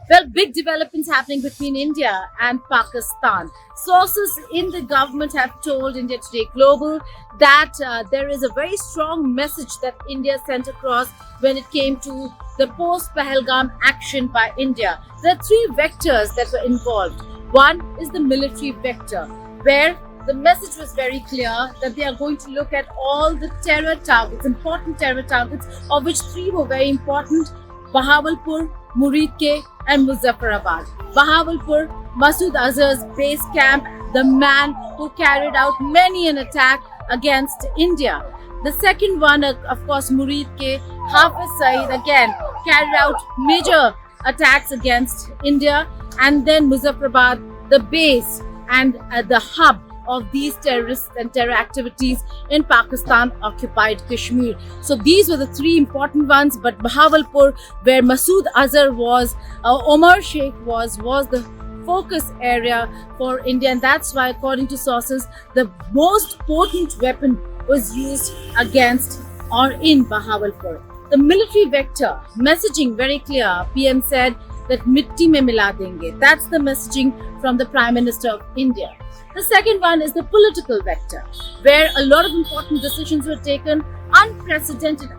Well, big developments happening between India and Pakistan. Sources in the government have told India Today Global that there is a very strong message that India sent across when it came to the post Pahalgam action by India. There are three vectors that were involved. One is the military vector, where the message was very clear that they are going to look at all the terror targets, important terror targets, of which three were very important: Bahawalpur, Muridke, and Muzaffarabad. Bahawalpur, Masood Azhar's base camp, the man who carried out many an attack against India. The second one, of course, Muridke, Hafiz Saeed again carried out major attacks against India, and then Muzaffarabad, the base and the hub of these terrorists and terror activities in Pakistan occupied Kashmir. So these were the three important ones. But Bahawalpur, where Masood Azhar was, Omar Sheikh was the focus area for India, and that's why, according to sources, the most potent weapon was used against or in Bahawalpur. The military vector messaging very clear. PM said that mitti mein mila denge. That's the messaging from the Prime Minister of India. The second one is the political vector, where a lot of important decisions were taken, unprecedented.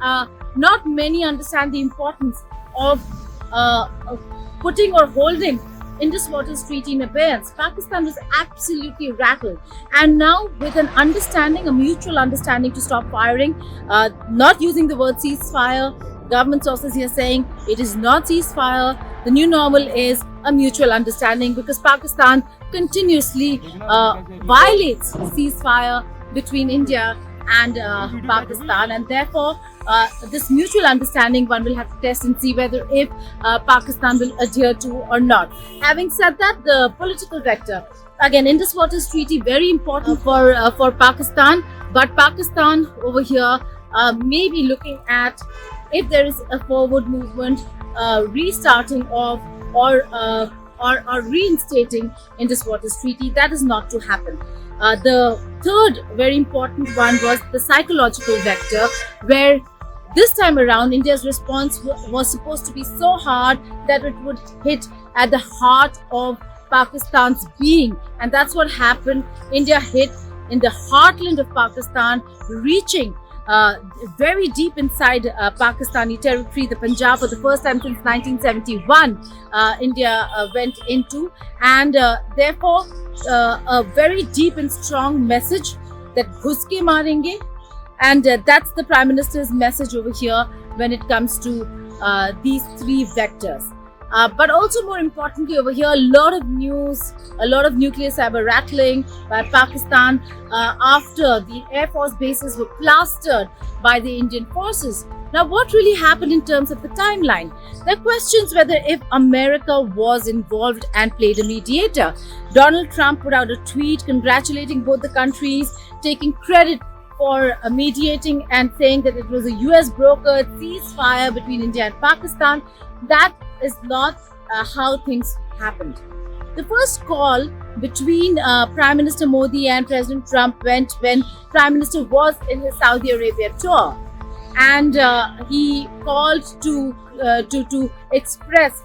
Not many understand the importance of putting or holding Indus Waters Treaty in abeyance. Pakistan was absolutely rattled, and now with an understanding, a mutual understanding to stop firing, not using the word ceasefire. Government sources here saying it is not ceasefire. The new normal is a mutual understanding, because Pakistan continuously violates ceasefire between India and Pakistan, and therefore this mutual understanding one will have to test and see whether if Pakistan will adhere to or not. Having said that, the political vector, again, Indus Waters Treaty, very important for Pakistan, but Pakistan over here may be looking at, if there is a forward movement, restarting of or reinstating Indus Waters Treaty. That is not to happen. The third very important one was the psychological vector, where this time around India's response was supposed to be so hard that it would hit at the heart of Pakistan's being, and that's what happened. India hit in the heartland of Pakistan, reaching very deep inside Pakistani territory, the Punjab, for the first time since 1971. India went into, and therefore a very deep and strong message that ghuske marenge, and that's the Prime Minister's message over here when it comes to these three vectors. But also, more importantly, over here, a lot of news, a lot of nuclear cyber rattling by Pakistan after the Air Force bases were plastered by the Indian forces. Now, what really happened in terms of the timeline? There are questions whether if America was involved and played a mediator. Donald Trump put out a tweet congratulating both the countries, taking credit for mediating and saying that it was a US brokered ceasefire between India and Pakistan. That is not how things happened. The first call between Prime Minister Modi and President Trump went when Prime Minister was in his Saudi Arabia tour, and he called to express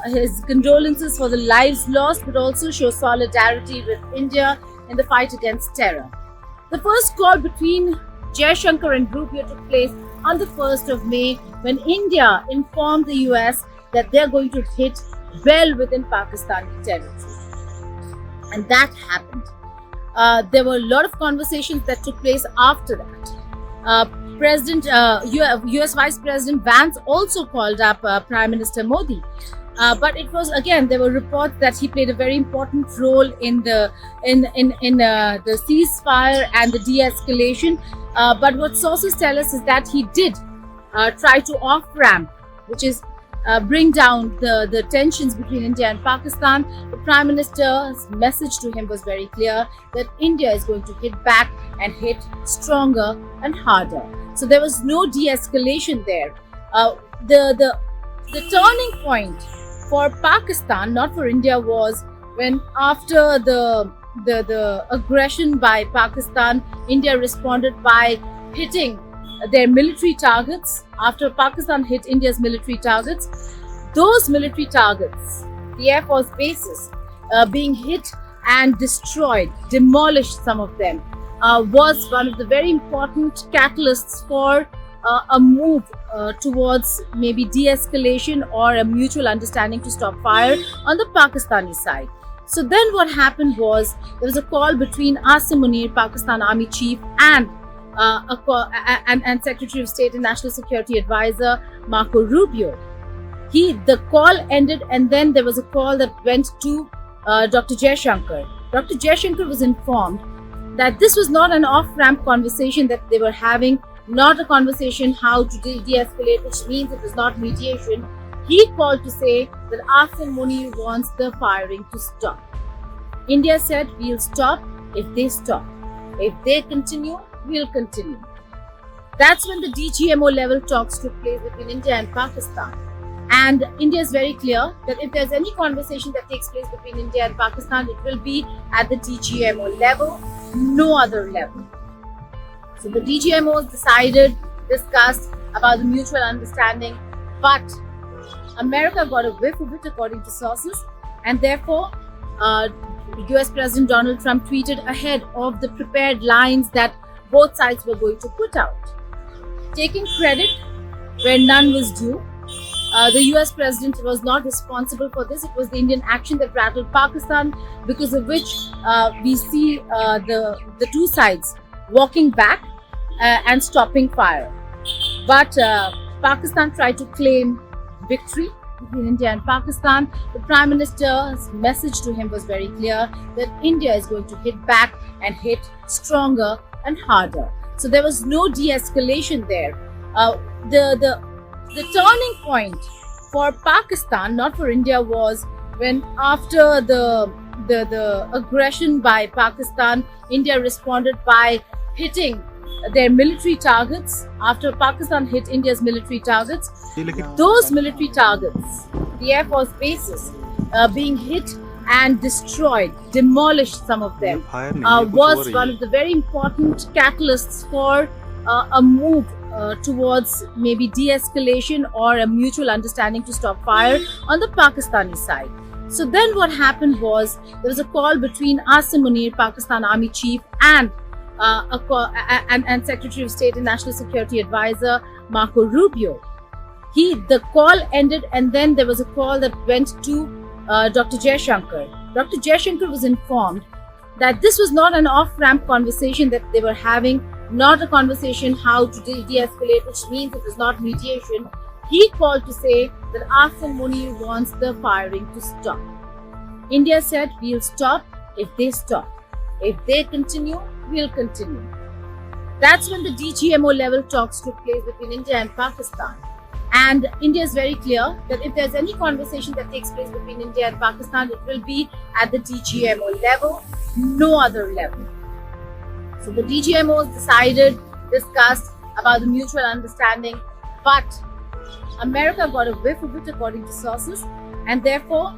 his condolences for the lives lost, but also show solidarity with India in the fight against terror. The first call between Jaishankar and Rubio took place on the 1st of May, when India informed the US that they're going to hit well within Pakistani territory. And that happened. There were a lot of conversations that took place after that. US Vice President Vance also called up Prime Minister Modi. But it was, again, there were reports that he played a very important role in the ceasefire and the de-escalation. But what sources tell us is that he did try to off-ramp, which is bring down the tensions between India and Pakistan. The Prime Minister's message to him was very clear that India is going to hit back and hit stronger and harder. So there was no de-escalation there. The turning point for Pakistan, not for India, was when, after the aggression by Pakistan, India responded by hitting their military targets. After Pakistan hit India's military targets, those military targets, the Air Force bases, being hit and destroyed, demolished, some of them, was one of the very important catalysts for a move towards maybe de-escalation or a mutual understanding to stop fire on the Pakistani side. So then what happened was there was a call between Asim Munir, Pakistan Army Chief, and Secretary of State and National Security Advisor Marco Rubio. The call ended, and then there was a call that went to Dr. Jaishankar. Dr. Jaishankar was informed that this was not an off-ramp conversation that they were having, not a conversation how to de-escalate, which means it was not mediation. He called to say that Asim Munir wants the firing to stop. India said, we'll stop if they stop. If they continue, we'll continue. That's when the DGMO level talks took place between India and Pakistan. And India is very clear that if there's any conversation that takes place between India and Pakistan, it will be at the DGMO level, no other level. So the DGMOs discussed about the mutual understanding, but America got a whiff of it according to sources, and therefore US President Donald Trump tweeted ahead of the prepared lines that both sides were going to put out. Taking credit where none was due, the US president was not responsible for this. It was the Indian action that rattled Pakistan, because of which we see the two sides walking back and stopping fire. But Pakistan tried to claim victory between India and Pakistan. The Prime Minister's message to him was very clear that India is going to hit back and hit stronger and harder. So there was no de-escalation there. The turning point for Pakistan, not for India, was when after the aggression by Pakistan, India responded by hitting their military targets. After Pakistan hit India's military targets, those military targets, the Air Force bases, being hit and destroyed, demolished, some of them, was one of the very important catalysts for a move towards maybe de-escalation or a mutual understanding to stop fire on the Pakistani side. So then what happened was there was a call between Asim Munir, Pakistan Army Chief, and Secretary of State and National Security Advisor Marco Rubio. The call ended, and then there was a call that went to Dr. Jaishankar. Dr. Jaishankar was informed that this was not an off-ramp conversation that they were having, not a conversation how to de-escalate, which means it was not mediation. He called to say that Asim Munir wants the firing to stop. India said, we'll stop if they stop. If they continue, we'll continue. That's when the DGMO level talks took place between India and Pakistan. And India is very clear that if there's any conversation that takes place between India and Pakistan, it will be at the DGMO level, no other level. So the DGMOs discussed about the mutual understanding, but America got a whiff of it according to sources, and therefore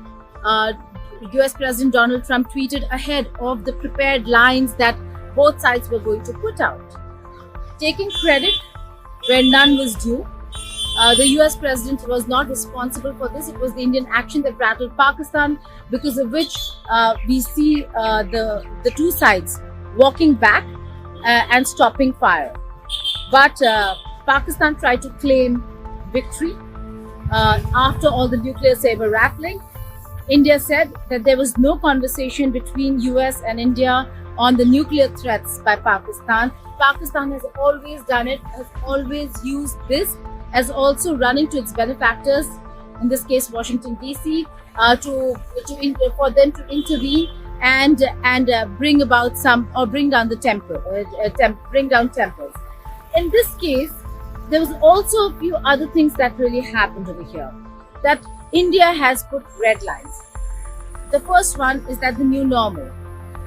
US President Donald Trump tweeted ahead of the prepared lines that both sides were going to put out. Taking credit where none was due, the US president was not responsible for this. It was the Indian action that rattled Pakistan, because of which we see the two sides walking back and stopping fire. But Pakistan tried to claim victory after all the nuclear saber rattling. India said that there was no conversation between US and India on the nuclear threats by Pakistan. Pakistan has always done it, has always used this as also running to its benefactors, in this case Washington DC, for them to intervene and bring about bring down the bring down temples. In this case, there was also a few other things that really happened over here. That India has put red lines. The first one is that the new normal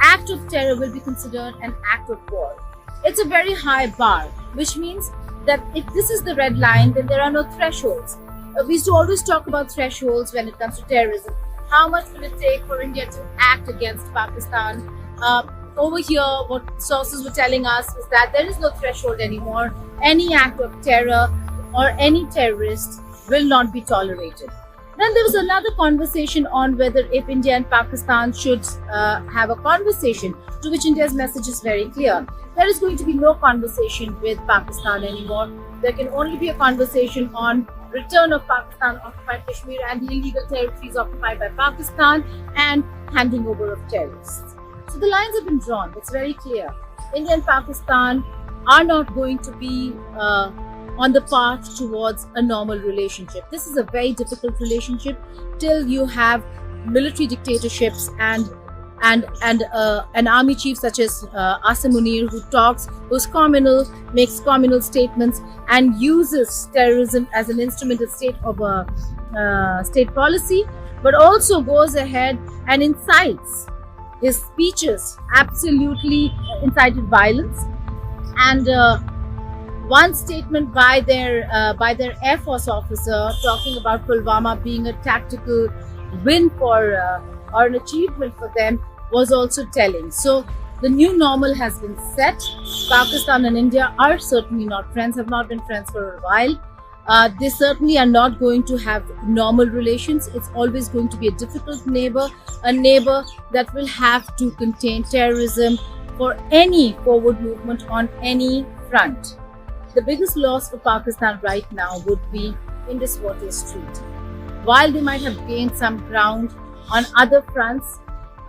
act of terror will be considered an act of war. It's a very high bar, which means that if this is the red line, then there are no thresholds. We used to always talk about thresholds when it comes to terrorism. How much will it take for India to act against Pakistan? Over here, what sources were telling us is that there is no threshold anymore. Any act of terror or any terrorist will not be tolerated. Then there was another conversation on whether if India and Pakistan should have a conversation, to which India's message is very clear. There is going to be no conversation with Pakistan anymore. There can only be a conversation on return of Pakistan occupied Kashmir and the illegal territories occupied by Pakistan and handing over of terrorists. So the lines have been drawn. It's very clear. India and Pakistan are not going to be on the path towards a normal relationship. This is a very difficult relationship till you have military dictatorships and an army chief such as Asim Munir, who talks, who's communal, makes communal statements, and uses terrorism as an instrument of state policy, but also goes ahead and incites. His speeches absolutely incited violence, and one statement by their Air Force officer talking about Pulwama being a tactical win for or an achievement for them was also telling. So the new normal has been set. Pakistan and India are certainly not friends, have not been friends for a while. They certainly are not going to have normal relations. It's always going to be a difficult neighbor, a neighbor that will have to contain terrorism for any forward movement on any front. The biggest loss for Pakistan right now would be Indus Waters Treaty. While they might have gained some ground on other fronts,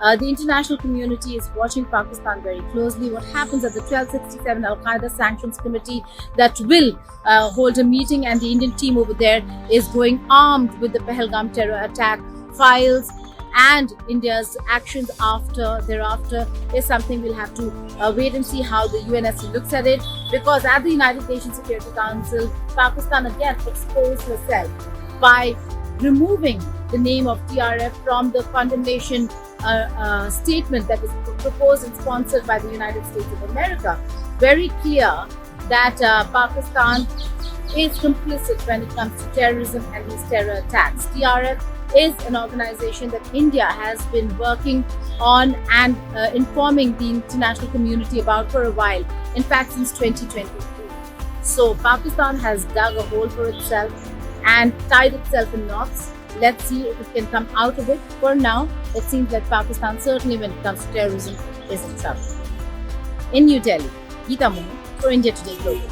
the international community is watching Pakistan very closely. What happens at the 1267 Al-Qaeda Sanctions Committee that will hold a meeting, and the Indian team over there is going armed with the Pahalgam terror attack files, and India's actions thereafter is something we'll have to wait and see how the UNSC looks at it, because at the United Nations Security Council, Pakistan again exposed herself by removing the name of TRF from the condemnation statement that was proposed and sponsored by the United States of America. Very clear that Pakistan is complicit when it comes to terrorism and these terror attacks. TRF is an organization that India has been working on and informing the international community about for a while, in fact since 2023. So Pakistan has dug a hole for itself and tied itself in knots. Let's see if it can come out of it. For now, it seems that Pakistan, certainly when it comes to terrorism, is in trouble. In New Delhi, Geeta Mohan for India Today Global.